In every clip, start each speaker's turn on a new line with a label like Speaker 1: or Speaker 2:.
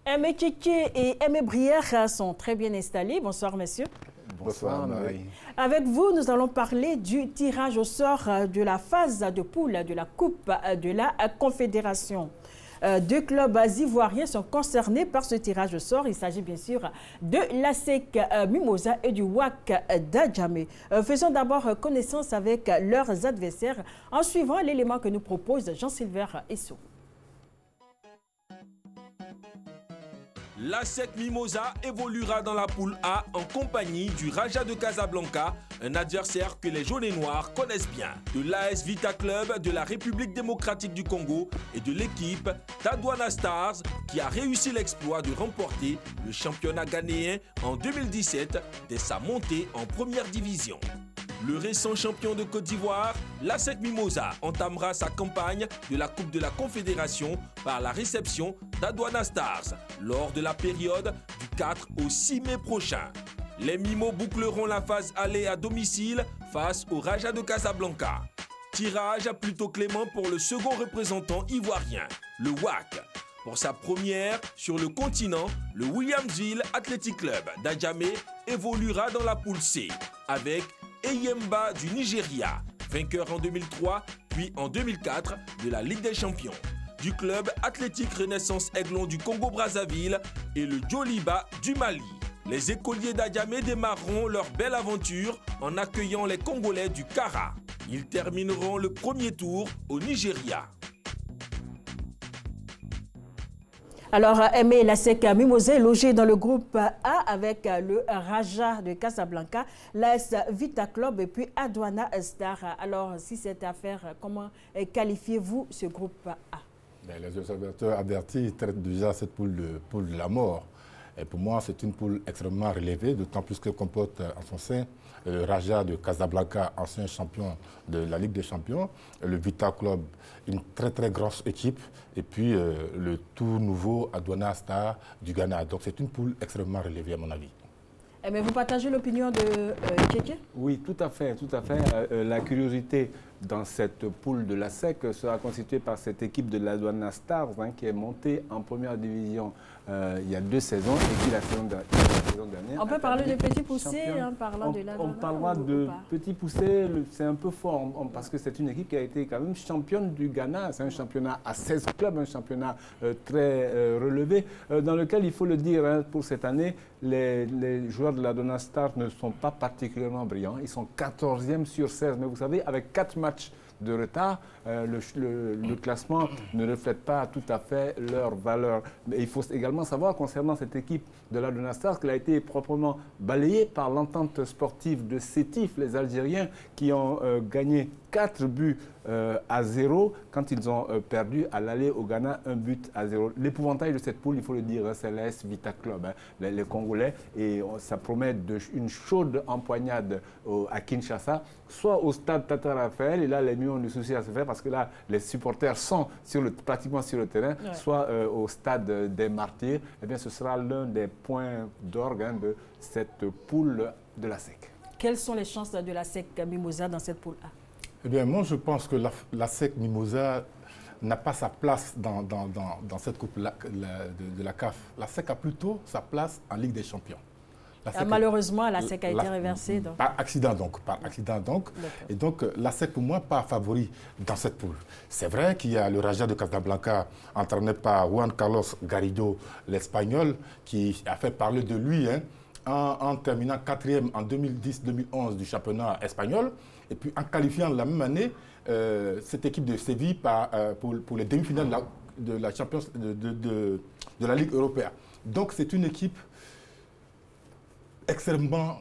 Speaker 1: Aimé Tchétché et Aimé Brière sont très bien installés. Bonsoir, messieurs.
Speaker 2: Bonsoir, Marie.
Speaker 1: Avec vous, nous allons parler du tirage au sort de la phase de poule de la Coupe de la Confédération. Deux clubs ivoiriens sont concernés par ce tirage au sort. Il s'agit bien sûr de l'ASEC Mimosa et du WAC d'Adjamé. Faisons d'abord connaissance avec leurs adversaires en suivant l'élément que nous propose Jean-Sylvain Esso.
Speaker 3: L'ASEC Mimosa évoluera dans la poule A en compagnie du Raja de Casablanca, un adversaire que les jaunes et noirs connaissent bien, de l'AS Vita Club de la République démocratique du Congo et de l'équipe d'Adwana Stars qui a réussi l'exploit de remporter le championnat ghanéen en 2017 dès sa montée en première division. Le récent champion de Côte d'Ivoire, l'ASEC Mimosa, entamera sa campagne de la Coupe de la Confédération par la réception d'Adwana Stars lors de la période du 4 au 6 mai prochain. Les Mimos boucleront la phase aller à domicile face au Raja de Casablanca. Tirage plutôt clément pour le second représentant ivoirien, le WAC. Pour sa première sur le continent, le Williamsville Athletic Club d'Adjamé évoluera dans la poule C avec Eyemba du Nigeria, vainqueur en 2003 puis en 2004 de la Ligue des Champions, du club athlétique Renaissance Aiglon du Congo-Brazzaville et le Djoliba du Mali. Les écoliers d'Adjamé démarreront leur belle aventure en accueillant les Congolais du Kara. Ils termineront le premier tour au Nigeria.
Speaker 1: Alors, Aimé l'ASEC Mimosa est logé dans le groupe A avec le Raja de Casablanca, l'AS Vita Club et puis Adwana Star. Alors, si cette affaire, comment qualifiez-vous ce groupe A?
Speaker 2: Les observateurs avertis traitent déjà cette poule de la mort. Et pour moi, c'est une poule extrêmement relevée, d'autant plus qu'elle comporte en son sein le Raja de Casablanca, ancien champion de la Ligue des Champions, le Vita Club, une très grosse équipe, et puis le tout nouveau Adwana Star du Ghana. Donc c'est une poule extrêmement relevée à mon avis.
Speaker 1: Mais vous partagez l'opinion de Tchétché?
Speaker 4: Oui, tout à fait, tout à fait. La curiosité dans cette poule de l'ASEC sera constituée par cette équipe de l'Adwana Stars qui est montée en première division il y a 2 saisons et qui la saison dernière.
Speaker 1: On peut parler de petits poussés parlant de l'Adwana?
Speaker 4: On parlera de petits poussés, c'est un peu fort parce que c'est une équipe qui a été quand même championne du Ghana. C'est un championnat à 16 clubs, un championnat très relevé dans lequel, il faut le dire, pour cette année, les joueurs de l'Adwana Stars ne sont pas particulièrement brillants. Ils sont 14e sur 16, mais vous savez, avec 4 matchs de retard, le classement ne reflète pas tout à fait leur valeur. Mais il faut également savoir, concernant cette équipe de l'Adwana Stars, qu'elle a été proprement balayée par l'entente sportive de Sétif, les Algériens, qui ont gagné 4 buts à 0 quand ils ont perdu à l'aller au Ghana 1 but à 0. L'épouvantail de cette poule, il faut le dire, c'est l'AS Vita Club, les Congolais, et ça promet une chaude empoignade à Kinshasa, soit au stade Tata Raphaël, et là les Lions ont du souci à se faire parce que là les supporters sont pratiquement sur le terrain, soit au stade des Martyrs. Eh bien, ce sera l'un des points d'orgue de cette poule de l'ASEC.
Speaker 1: Quelles sont les chances de l'ASEC Mimosa dans cette poule A?
Speaker 2: Eh bien, moi, je pense que l'ASEC Mimosa n'a pas sa place dans cette coupe de la CAF. L'ASEC a plutôt sa place en Ligue des Champions.
Speaker 1: Malheureusement, l'ASEC a été reversée.
Speaker 2: Par accident donc. Et donc, l'ASEC, pour moi, pas favori dans cette poule. C'est vrai qu'il y a le Raja de Casablanca, entraîné par Juan Carlos Garrido, l'Espagnol, qui a fait parler de lui en terminant 4e en 2010-2011 du championnat espagnol. Et puis en qualifiant la même année cette équipe de Séville pour les demi-finales de la Champions de la Ligue européenne. Donc c'est une équipe extrêmement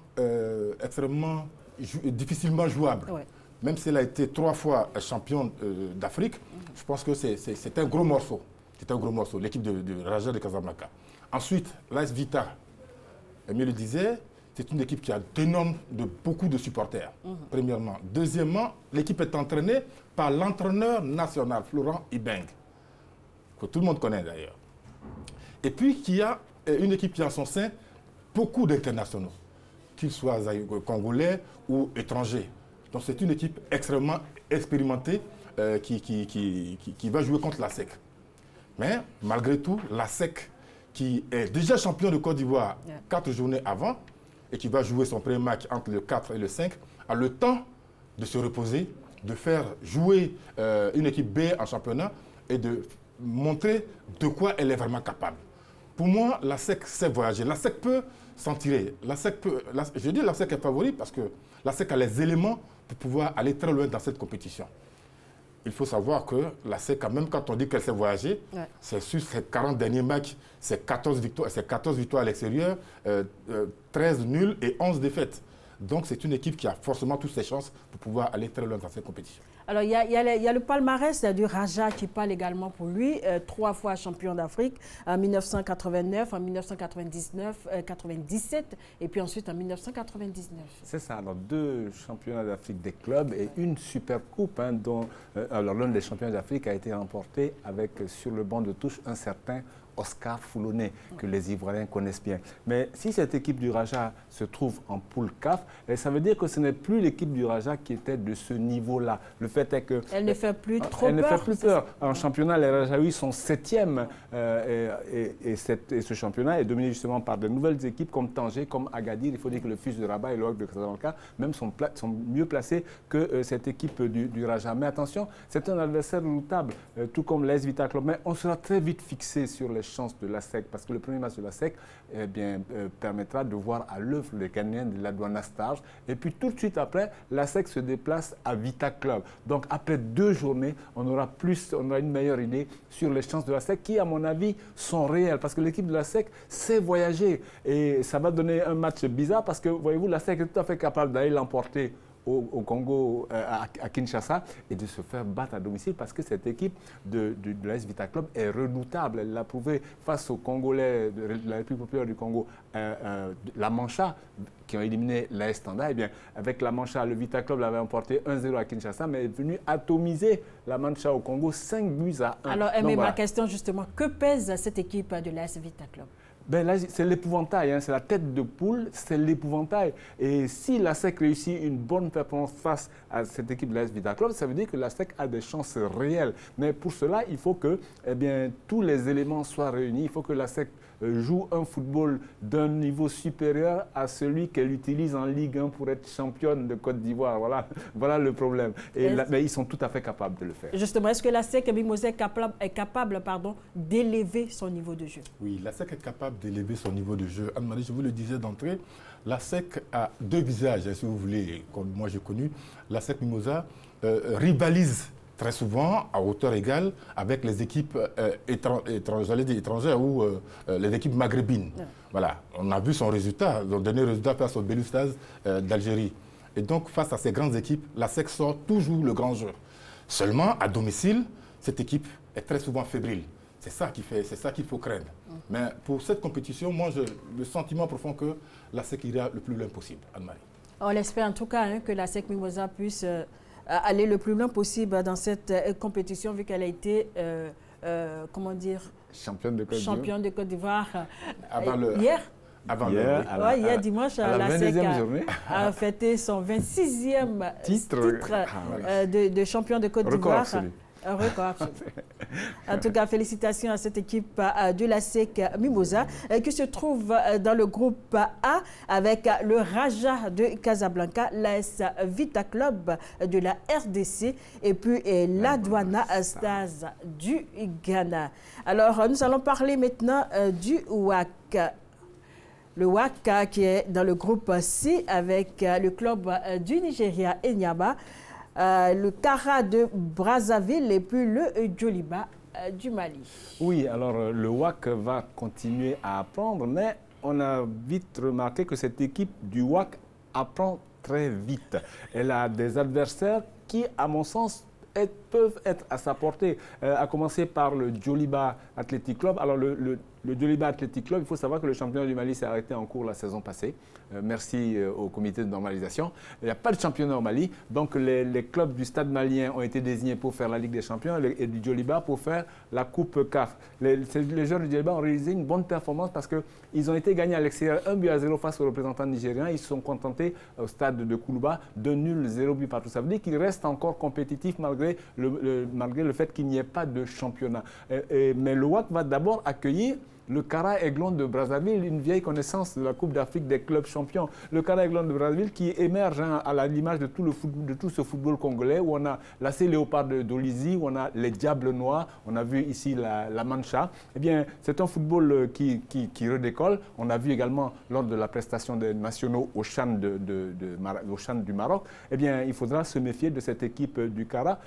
Speaker 2: difficilement jouable. Ouais. Même si elle a été 3 fois championne d'Afrique, je pense que c'est un gros morceau. C'est un gros morceau, l'équipe de Raja de Casablanca. Ensuite, l'AS Vita, Aimé le disait, c'est une équipe qui a beaucoup de supporters, premièrement. Deuxièmement, l'équipe est entraînée par l'entraîneur national, Florent Ibeng, que tout le monde connaît d'ailleurs. Et puis, qui a une équipe qui a en son sein beaucoup d'internationaux, qu'ils soient congolais ou étrangers. Donc, c'est une équipe extrêmement expérimentée qui va jouer contre l'ASEC. Mais, malgré tout, l'ASEC qui est déjà champion de Côte d'Ivoire 4 journées avant et qui va jouer son premier match entre le 4 et le 5, a le temps de se reposer, de faire jouer une équipe B en championnat et de montrer de quoi elle est vraiment capable. Pour moi, la SEC sait voyager. La SEC peut s'en tirer. Je dis la SEC est favori parce que la SEC a les éléments pour pouvoir aller très loin dans cette compétition. Il faut savoir que la SEC, même quand on dit qu'elle sait voyager, c'est sur ses 40 derniers matchs, c'est 14 victoires à l'extérieur, 13 nuls et 11 défaites. Donc c'est une équipe qui a forcément toutes ses chances pour pouvoir aller très loin dans cette compétition.
Speaker 1: Alors il y a le palmarès du Raja qui parle également pour lui. 3 fois champion d'Afrique en 1989, en 1999, 97 et puis ensuite en 1999.
Speaker 4: C'est ça, alors 2 championnats d'Afrique des clubs et une super coupe dont l'un des championnats d'Afrique a été remporté avec sur le banc de touche un certain Oscar Foulonné, que les Ivoiriens connaissent bien. Mais si cette équipe du Raja se trouve en poule CAF, ça veut dire que ce n'est plus l'équipe du Raja qui était de ce niveau-là. Le fait est que...
Speaker 1: Elle ne fait plus trop peur.
Speaker 4: Elle ne fait plus peur. En championnat, les Rajaouis sont 7e et ce championnat est dominé justement par de nouvelles équipes comme Tanger, comme Agadir. Il faut dire que le Fils de Rabat et le WAC de Casablanca même sont mieux placés que cette équipe du Raja. Mais attention, c'est un adversaire redoutable, tout comme l'AS Vita Club. Mais on sera très vite fixé sur les chances de la SEC, parce que le premier match de la SEC permettra de voir à l'œuvre les Ghanéens de la Douane Stars. Et puis tout de suite après, la SEC se déplace à Vita Club. Donc après 2 journées, on aura une meilleure idée sur les chances de la SEC qui, à mon avis, sont réelles. Parce que l'équipe de la SEC sait voyager. Et ça va donner un match bizarre parce que, voyez-vous, la SEC est tout à fait capable d'aller l'emporter au Congo, à Kinshasa, et de se faire battre à domicile parce que cette équipe de l'AS Vita Club est redoutable. Elle l'a prouvé face aux Congolais de la République populaire du Congo, la Mancha, qui ont éliminé l'AS Standard. Eh bien, avec la Mancha, le Vita Club l'avait emporté 1-0 à Kinshasa, mais est venu atomiser la Mancha au Congo 5 buts à 1.
Speaker 1: Alors, ma question justement, que pèse cette équipe de l'AS Vita Club?
Speaker 4: Ben là, c'est l'épouvantail, c'est la tête de poule, c'est l'épouvantail. Et si la SEC réussit une bonne performance face à cette équipe de l'AS Vita Club, ça veut dire que la SEC a des chances réelles. Mais pour cela, il faut que tous les éléments soient réunis. Il faut que la SEC joue un football d'un niveau supérieur à celui qu'elle utilise en Ligue 1 pour être championne de Côte d'Ivoire. Voilà le problème. Mais ils sont tout à fait capables de le faire.
Speaker 1: Justement, est-ce que la SEC Mimosas est capable d'élever son niveau de jeu?
Speaker 2: Oui, la SEC est capable d'élever son niveau de jeu. Anne-Marie, je vous le disais d'entrée, la SEC a 2 visages, si vous voulez, comme moi j'ai connu. La SEC Mimosas rivalise très souvent à hauteur égale avec les équipes étrangères ou les équipes maghrébines. Voilà, on a vu son résultat, son dernier résultat face au Belouizdad d'Algérie. Et donc, face à ces grandes équipes, la SEC sort toujours le grand jeu. Seulement, à domicile, cette équipe est très souvent fébrile. C'est ça qu'il faut craindre. Mais pour cette compétition, moi, j'ai le sentiment profond que la SEC ira le plus loin possible, Anne-Marie.
Speaker 1: On espère en tout cas que la SEC Mimosas puisse aller le plus loin possible dans cette compétition, vu qu'elle a été, comment dire,
Speaker 4: championne de Côte
Speaker 1: d'Ivoire
Speaker 4: hier.
Speaker 1: Hier dimanche, la SEC a fêté son 26e titre de champion de Côte d'Ivoire. Un record absolu. En tout cas, félicitations à cette équipe de la SEC Mimosas qui se trouve dans le groupe A avec le Raja de Casablanca, l'AS Vita Club de la RDC et puis la Douane Stars du Ghana. Alors, nous allons parler maintenant du WAC. Le WAC qui est dans le groupe C avec le club du Nigeria, Enyimba, le Kara de Brazzaville et puis le Djoliba du Mali.
Speaker 4: Oui, alors le WAC va continuer à apprendre, mais on a vite remarqué que cette équipe du WAC apprend très vite. Elle a des adversaires qui, à mon sens, peuvent être à sa portée, à commencer par le Djoliba Athletic Club. Alors le Djoliba Athletic Club, il faut savoir que le championnat du Mali s'est arrêté en cours la saison passée. Merci au comité de normalisation. Il n'y a pas de championnat au Mali, donc les clubs du stade malien ont été désignés pour faire la Ligue des Champions et du Djoliba pour faire la Coupe CAF. Les joueurs du Djoliba ont réalisé une bonne performance parce qu'ils ont été gagnés à l'extérieur 1-0 face aux représentants nigériens. Ils se sont contentés au stade de Koulouba de nul, 0 but partout. Ça veut dire qu'ils restent encore compétitifs malgré le fait qu'il n'y ait pas de championnat. Mais le WAC va d'abord accueillir le Kara Aiglon de Brazzaville, une vieille connaissance de la Coupe d'Afrique des clubs champions. Le Kara Aiglon de Brazzaville qui émerge à l'image de tout ce football congolais, où on a l'AC Léopard d'Olizy, où on a les Diables Noirs, on a vu ici la Mancha. Eh bien, c'est un football qui redécolle. On a vu également lors de la prestation des nationaux au Chan du Maroc. Eh bien, il faudra se méfier de cette équipe du Kara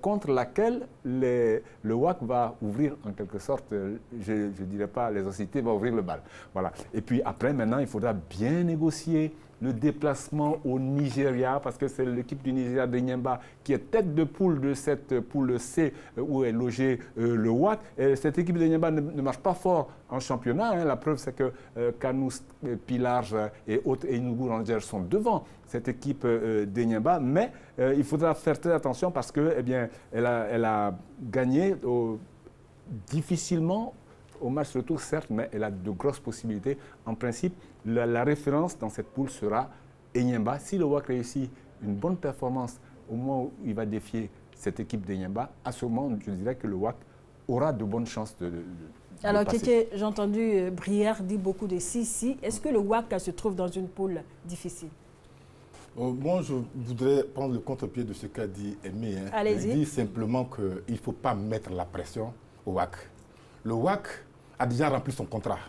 Speaker 4: contre laquelle le WAC va ouvrir en quelque sorte, je ne dirais pas les sociétés, va ouvrir le bal. Voilà. Et puis après, maintenant, il faudra bien négocier le déplacement au Nigeria, parce que c'est l'équipe du Nigeria de Nyemba qui est tête de poule de cette poule C où est logé le WAC. Et cette équipe de Nyemba ne marche pas fort en championnat. Hein. La preuve, c'est que Kanous, Pilarge et autres et Inugu Rangers sont devant cette équipe de Nyemba. Mais il faudra faire très attention parce que, eh bien, elle a gagné difficilement au match retour, certes, mais elle a de grosses possibilités. En principe, la référence dans cette poule sera Enyimba. Si le WAC réussit une bonne performance au moment où il va défier cette équipe d'Enyimba, à ce moment, je dirais que le WAC aura de bonnes chances de
Speaker 1: alors, Kéké, j'ai entendu Brière dire beaucoup de si. Est-ce que le WAC se trouve dans une poule difficile?
Speaker 2: Moi, je voudrais prendre le contre-pied de ce qu'a dit Aimé. Hein.
Speaker 1: Allez-y.
Speaker 2: Il dit simplement qu'il ne faut pas mettre la pression au WAC. Le WAC a déjà rempli son contrat.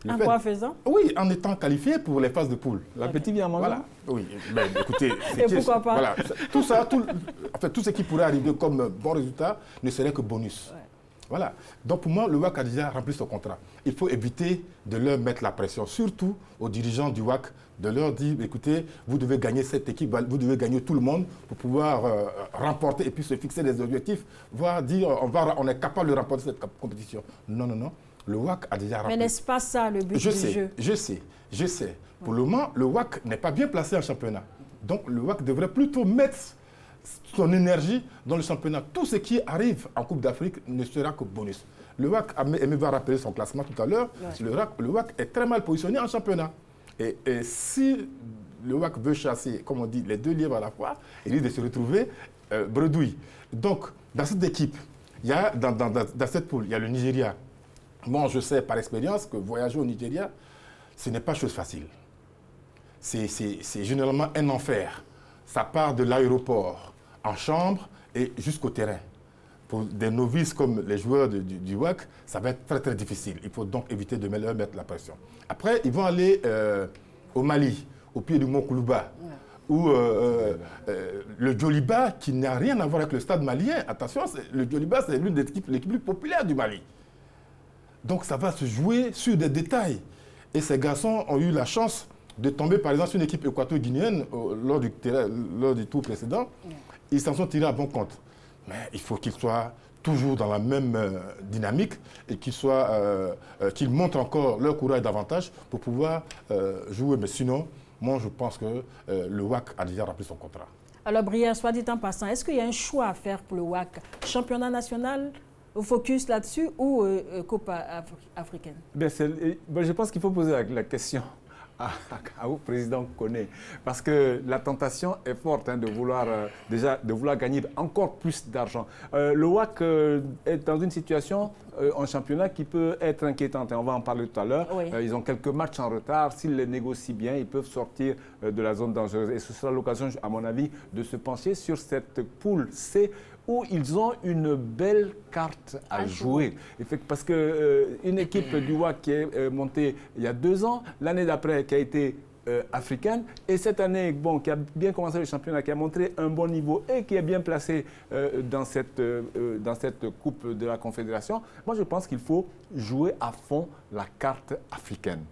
Speaker 1: En quoi faisant?
Speaker 2: Oui, en étant qualifié pour les phases de poule.
Speaker 4: L'appétit vient en mangeant.
Speaker 2: Voilà. Oui, ben, écoutez...
Speaker 1: Et pourquoi pas?
Speaker 2: Voilà. Tout ça, tout ce qui pourrait arriver comme bon résultat ne serait que bonus. Ouais. Voilà. Donc pour moi, le WAC a déjà rempli son contrat. Il faut éviter de leur mettre la pression, surtout aux dirigeants du WAC, de leur dire, écoutez, vous devez gagner cette équipe, vous devez gagner tout le monde pour pouvoir remporter et puis se fixer des objectifs, voire dire, on est capable de remporter cette compétition. Non, non, non. Le WAC a déjà rempli.
Speaker 1: Mais n'est-ce pas ça le but du jeu?
Speaker 2: Je sais. Pour le moment, le WAC n'est pas bien placé en championnat. Donc le WAC devrait plutôt mettre son énergie dans le championnat. Tout ce qui arrive en Coupe d'Afrique ne sera que bonus. Le WAC, Aimé va rappeler son classement tout à l'heure, ouais. Le WAC est très mal positionné en championnat. Et si le WAC veut chasser, comme on dit, les deux lièvres à la fois, il risque de se retrouver bredouille. Donc, dans cette équipe, il y a, dans cette poule, il y a le Nigeria. Moi, je sais par expérience que voyager au Nigeria, ce n'est pas chose facile. C'est généralement un enfer. Ça part de l'aéroport en chambre et jusqu'au terrain. Pour des novices comme les joueurs du WAC, ça va être très très difficile. Il faut donc éviter de leur mettre la pression. Après, ils vont aller au Mali, au pied du mont Koulouba, où le Djoliba, qui n'a rien à voir avec le stade malien, attention, le Djoliba, c'est l'une des équipes les plus populaires du Mali. Donc ça va se jouer sur des détails. Et ces garçons ont eu la chance de tomber, par exemple, sur une équipe équato-guinéenne lors du tour précédent. Ils s'en sont tirés à bon compte. Mais il faut qu'ils soient toujours dans la même dynamique et qu'ils montrent encore leur courage davantage pour pouvoir jouer. Mais sinon, moi, je pense que le WAC a déjà rempli son contrat.
Speaker 1: Alors, Brière, soit dit en passant, est-ce qu'il y a un choix à faire pour le WAC? Championnat national, focus là-dessus ou Coupe africaine?
Speaker 4: Je pense qu'il faut poser la question au président Koné, parce que la tentation est forte de vouloir gagner encore plus d'argent. Le WAC est dans une situation en championnat qui peut être inquiétante, et on va en parler tout à l'heure. Oui. Ils ont quelques matchs en retard. S'ils les négocient bien, ils peuvent sortir de la zone dangereuse. Et ce sera l'occasion, à mon avis, de se pencher sur cette poule C, où ils ont une belle carte à jouer. Parce qu'une équipe du WAC qui est montée il y a 2 ans, l'année d'après qui a été africaine, et cette année qui a bien commencé le championnat, qui a montré un bon niveau et qui est bien placé dans cette Coupe de la Confédération, moi je pense qu'il faut jouer à fond la carte africaine.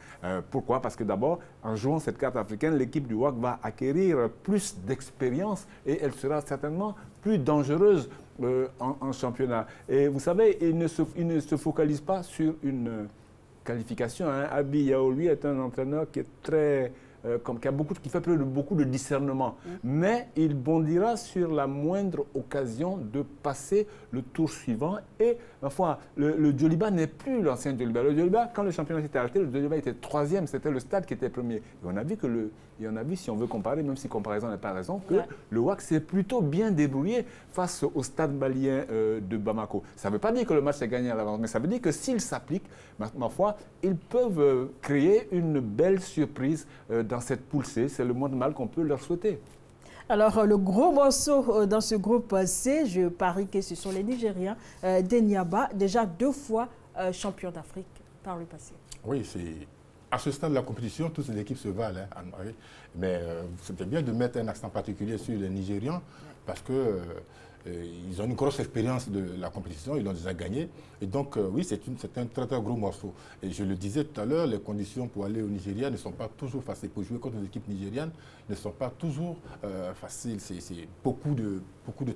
Speaker 4: Pourquoi? Parce que d'abord, en jouant cette carte africaine, l'équipe du WAC va acquérir plus d'expérience et elle sera certainement plus dangereuse en championnat. Et vous savez, il ne se focalise pas sur une qualification. Abi Yao, lui, est un entraîneur qui est très qui fait preuve de beaucoup de discernement. Mais il bondira sur la moindre occasion de passer le tour suivant. Et, ma foi, le Djoliba n'est plus l'ancien Djoliba. Le Djoliba, quand le championnat s'était arrêté, le Djoliba était 3e, c'était le Stade qui était premier. Et on a vu si on veut comparer, même si comparaison n'est pas raison, que le WAC s'est plutôt bien débrouillé face au Stade malien de Bamako. Ça ne veut pas dire que le match est gagné à l'avance, mais ça veut dire que s'ils s'appliquent, ma foi, ils peuvent créer une belle surprise dans cette poule C. C'est le moins de mal qu'on peut leur souhaiter.
Speaker 1: Alors, le gros morceau dans ce groupe C, je parie que ce sont les Nigériens d'Enyimba, déjà 2 fois champions d'Afrique par le passé.
Speaker 2: Oui, c'est... À ce stade de la compétition, toutes les équipes se valent, hein, mais c'était bien de mettre un accent particulier sur les Nigérians parce que ils ont une grosse expérience de la compétition, ils l'ont déjà gagné. Et donc, oui, c'est un très, très gros morceau. Et je le disais tout à l'heure, les conditions pour aller au Nigeria ne sont pas toujours faciles. Pour jouer contre les équipes nigérianes ne sont pas toujours faciles. C'est beaucoup de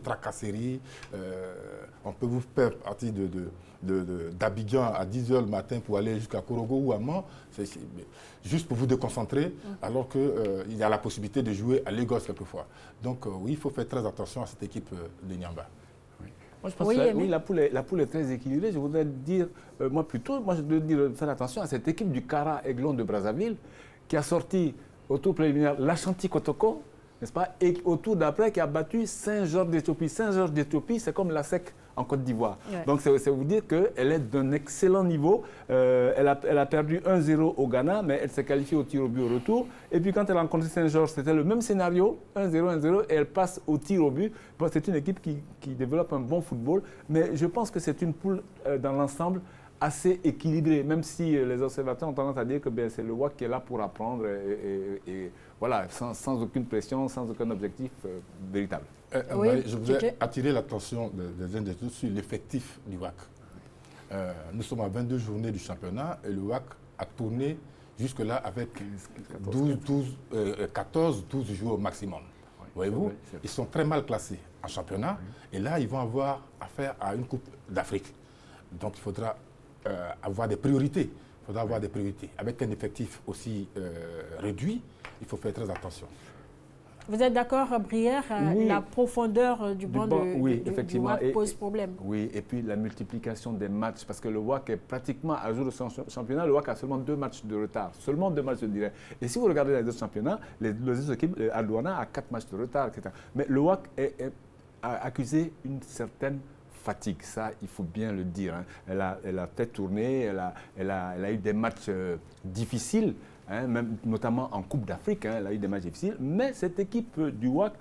Speaker 2: tracasseries. On peut vous faire partie d'Abidjan à 10h le matin pour aller jusqu'à Korogo ou à Mans, juste pour vous déconcentrer, alors qu'il y a la possibilité de jouer à Lagos quelquefois. Donc oui, il faut faire très attention à cette équipe de Nyamba.
Speaker 4: Moi, je pense que la poule est très équilibrée. Je voudrais dire, je voudrais dire faire attention à cette équipe du Kara Aiglon de Brazzaville qui a sorti au tour préliminaire l'Ashanti Kotoko, n'est-ce pas, et au tour d'après qui a battu Saint-Georges d'Éthiopie. Saint-Georges d'Éthiopie, c'est comme la SEC en Côte d'Ivoire. Ouais. Donc, c'est vous dire qu'elle est d'un excellent niveau. Elle a perdu 1-0 au Ghana, mais elle s'est qualifiée au tir au but au retour. Et puis, quand elle a rencontré Saint-Georges, c'était le même scénario, 1-0, et elle passe au tir au but. Bon, c'est une équipe qui développe un bon football, mais je pense que c'est une poule, dans l'ensemble, assez équilibrée, même si les observateurs ont tendance à dire que c'est le WAC qui est là pour apprendre, et voilà, sans aucune pression, sans aucun objectif véritable.
Speaker 2: Oui, je voudrais attirer l'attention des uns des autres sur l'effectif du WAC. Nous sommes à 22 journées du championnat et le WAC a tourné jusque-là avec 14-12 joueurs au maximum. Oui, voyez-vous, ils sont très mal classés en championnat et là, ils vont avoir affaire à une Coupe d'Afrique. Donc, il faudra avoir des priorités. Il faudra avoir des priorités. Avec un effectif aussi réduit, il faut faire très attention.
Speaker 1: Vous êtes d'accord, Brière, la profondeur du banc du WAC pose problème.
Speaker 4: Oui, et puis la multiplication des matchs, parce que le WAC est pratiquement à jour de son championnat, le WAC a seulement 2 matchs de retard, seulement 2 matchs, je dirais. Et si vous regardez les autres championnats, les autres équipes, Aldouana a 4 matchs de retard, etc. Mais le WAC a accusé une certaine fatigue, ça, il faut bien le dire. Hein. Elle a fait tourner, elle a eu des matchs difficiles, hein, même, notamment en Coupe d'Afrique, hein, elle a eu des matchs difficiles, mais cette équipe du WAC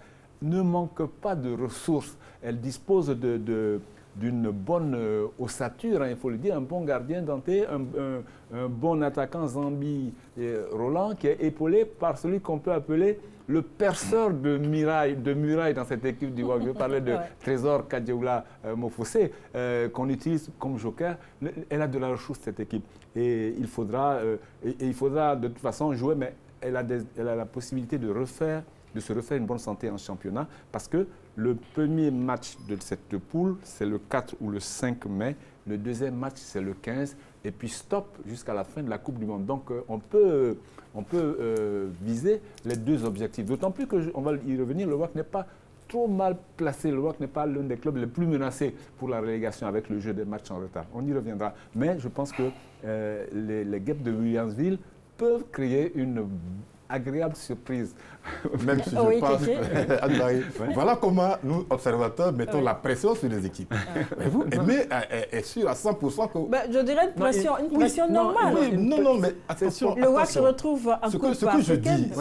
Speaker 4: ne manque pas de ressources. Elle dispose d'une bonne ossature, hein, il faut le dire, un bon gardien Danté, un bon attaquant Zambi Roland, qui est épaulé par celui qu'on peut appeler le perceur de muraille dans cette équipe du WAC. Je parlais de Trésor Kadioula Mofosé, qu'on utilise comme joker. Elle a de la ressource, cette équipe. Et il faudra de toute façon jouer, mais elle a la possibilité de se refaire une bonne santé en championnat, parce que le premier match de cette poule, c'est le 4 ou le 5 mai. Le deuxième match, c'est le 15. Et puis stop jusqu'à la fin de la Coupe du Monde. Donc, on peut viser les 2 objectifs. D'autant plus qu'on va y revenir, le WAC n'est pas trop mal placé. Le WAC n'est pas l'un des clubs les plus menacés pour la relégation avec le jeu des matchs en retard. On y reviendra. Mais je pense que les Guêpes de Williamsville peuvent créer une agréable surprise.
Speaker 2: Même si je pense, Anne-Marie, voilà comment nous, observateurs, mettons la pression sur les équipes. Vous, Aimé est sûr à 100% que...
Speaker 1: je dirais une pression normale.
Speaker 2: Oui, non, mais attention.
Speaker 1: Le WAC se retrouve en Coupe africaine.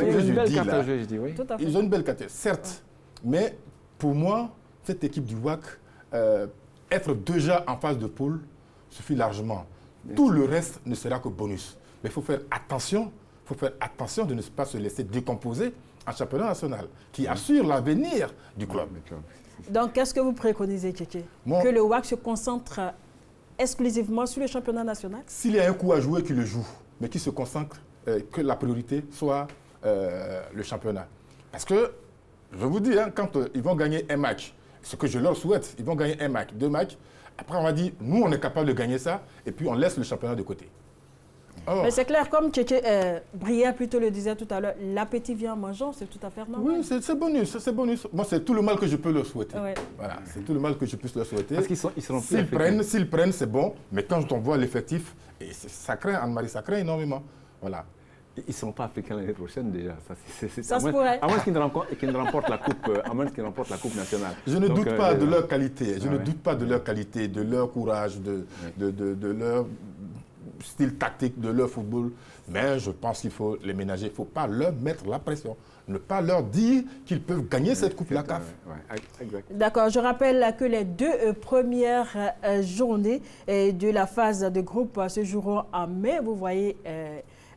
Speaker 2: Ils ont une belle catégorie, certes. Mais pour moi, cette équipe du WAC, être déjà en phase de poule suffit largement. Tout le reste ne sera que bonus. Mais il faut faire attention. Il faut faire attention de ne pas se laisser décomposer en championnat national, qui assure l'avenir du club.
Speaker 1: Donc, qu'est-ce que vous préconisez, Tchétché? Que le WAC se concentre exclusivement sur le championnat national? S'il
Speaker 2: y a un coup à jouer, qu'il le joue, mais qu'il se concentre, que la priorité soit le championnat. Parce que, je vous dis, hein, quand ils vont gagner un match, ce que je leur souhaite, ils vont gagner un match, 2 matchs, après on va dire, nous on est capable de gagner ça, et puis on laisse le championnat de côté. Oh.
Speaker 1: Mais c'est clair, comme Tchétché Bria plutôt le disait tout à l'heure, l'appétit vient en mangeant, c'est tout à fait normal.
Speaker 2: Oui, c'est bonus, c'est bonus. Moi, c'est tout le mal que je peux leur souhaiter.
Speaker 1: Ouais.
Speaker 2: Voilà, c'est tout le mal que je puisse leur souhaiter.
Speaker 4: Parce qu'ils seront plus
Speaker 2: S'ils prennent, c'est bon. Mais quand on voit l'effectif, ça craint, Anne-Marie, ça craint énormément. Voilà.
Speaker 4: Ils ne seront pas africains l'année prochaine déjà.
Speaker 1: Ça se pourrait.
Speaker 4: À moins qu'ils ne remportent la coupe nationale.
Speaker 2: Je ne doute pas de leur qualité. Je ne doute pas de leur qualité, de leur courage, de leur style tactique, de leur football. Mais je pense qu'il faut les ménager. Il ne faut pas leur mettre la pression. Ne pas leur dire qu'ils peuvent gagner cette coupe la CAF.
Speaker 1: D'accord. Je rappelle que les 2 premières journées de la phase de groupe se joueront en mai. Vous voyez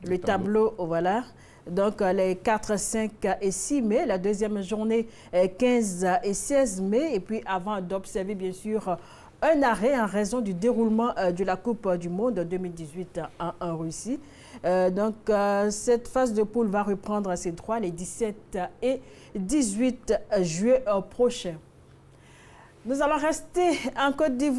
Speaker 1: le tableau, voilà. Donc, les 4, 5 et 6 mai, la deuxième journée, 15 et 16 mai. Et puis, avant d'observer, bien sûr, un arrêt en raison du déroulement de la Coupe du Monde 2018 en Russie. Donc, cette phase de poule va reprendre ses droits les 17 et 18 juillet prochains. Nous allons rester en Côte d'Ivoire.